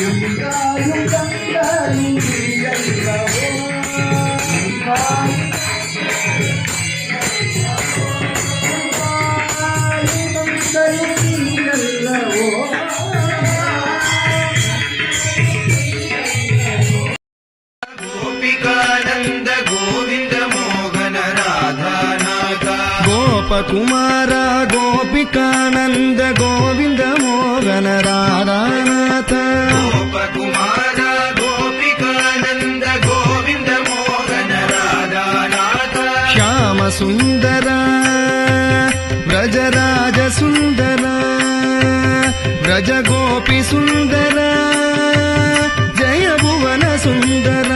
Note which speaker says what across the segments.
Speaker 1: ಯುಗಾಯು ಕಂಡನು ಎಲ್ಲವೋ
Speaker 2: ಗೋಪಿಕಾನಂದ ಗೋವಿಂದ ಮೋಹನ ರಾಧಾನಾಥ
Speaker 3: ಗೋಪಕುಮಾರ ಗೋಪಿಕಾನಂದ ಗೋವಿಂದ ಮೋಹನ ರಾಧಾನಾಥ
Speaker 2: ಗೋಪಕುಮಾರ ಗೋಪಿಕಾನಂದ ಗೋವಿಂದ ಮೋಹನ ರಾಧಾನಾಥ
Speaker 3: ಶ್ಯಾಮ ಸುಂದರ ವ್ರಜರಾಜ ಸುಂದರ ವ್ರಜ ಗೋಪಿ ಸುಂದರ ಜಯ ಭುವನ ಸುಂದರ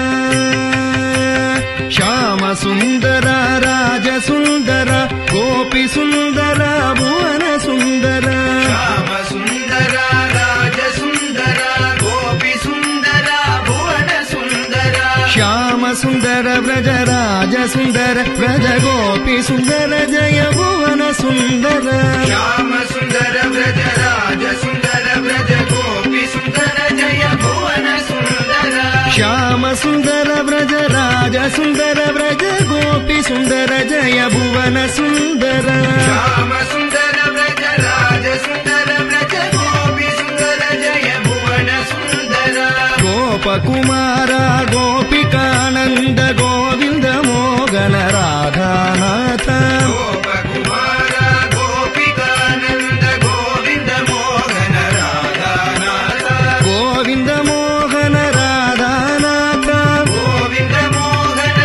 Speaker 3: ಶ್ಯಾಮ ಸುಂದರ ರಾಜ ಸುಂದರ ಗೋಪಿ ಸುಂದರ ಭುವನ ಸುಂದರ
Speaker 2: ಶ್ಯಾಮ ಸುಂದರ ರಾಜ ಸುಂದರ ಗೋಪಿ ಸುಂದರ ಭುವನ ಸುಂದರ
Speaker 3: ಶ್ಯಾಮ ಸುಂದರ ವ್ರಜ ರಾಜ ಸುಂದರ ವ್ರಜ ಗೋಪಿ ಸುಂದರ ಜಯ ಭುವನ ಸುಂದರ
Speaker 2: ಶ್ಯಾಮ ಸುಂದರ ವ್ರಜ ರಾಜ ಸುಂದರ ವ್ರಜ ಗೋಪಿ ಸುಂದರ ಜಯ ಭುವನ ಸುಂದರ
Speaker 3: ಶ್ಯಾಮ ಸುಂದರ ವ್ರಜ ರಾಜ ಸುಂದರ ವ್ರಜ ಗೋಪಿ ಸುಂದರ ಜಯ ಭುವನ ಸುಂದರ
Speaker 2: ಶ್ಯಾಮ ಸುಂದರ ವ್ರಜ ರಾಜ ಸುಂದರ ವ್ರಜ ಗೋಪಿ ಸುಂದರ ಜಯ ಭುವನ ಸುಂದರ
Speaker 3: ಗೋಪಕುಮಾರ ಗೋಪಿಕಾನಂದ ಗೋವಿಂದ ಮೋಹನ ರಾಧಾನಾಥ
Speaker 2: ಗೋಪಕುಮಾರ ಗೋಪಿಕಾನಂದ ಗೋವಿಂದ ಮೋಹನ ರಾಧಾನಾಥ
Speaker 3: ಗೋವಿಂದ ಮೋಹನ ರಾಧಾನಾಥ
Speaker 2: ಗೋವಿಂದ ಮೋಹನ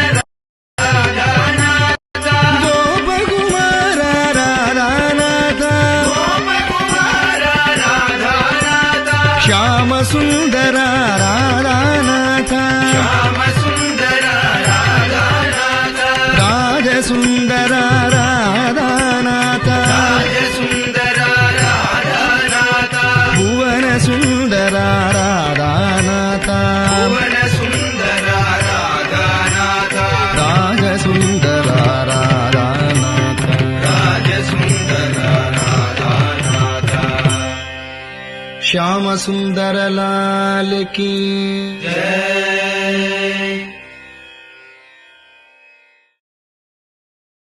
Speaker 2: ರಾಧಾನಾಥ
Speaker 3: ಗೋಪಕುಮಾರ ರಾಧಾನಾಥ
Speaker 2: ಗೋಪಕುಮಾರ ರಾಧಾನಾಥ
Speaker 3: ಶ್ಯಾಮ ಸುಂದರ ರಾಧಾನಾಥ
Speaker 2: ಶ್ಯಾಮ ಸುಂದರ ರಾಧಾನಾಥ
Speaker 3: ರಾಜ ಸುಂದರ ರಾಧಾನಾಥ
Speaker 2: ರಾಜ ಸುಂದರ ರಾಧಾನಾಥ
Speaker 3: ಭುವನ ಸುಂದರ ರಾಧಾನಾಥ
Speaker 2: ಭುವನ ಸುಂದರ ರಾಧಾನಾಥ
Speaker 3: ರಾಜ ಸುಂದರ ರಾಧಾನಾಥ
Speaker 2: ರಾಜ ಸುಂದರ ರಾಧಾನಾಥ
Speaker 3: ಶ್ಯಾಮ ಸುಂದರ ಲಾಲ್ ಕಿ
Speaker 2: ಜಯ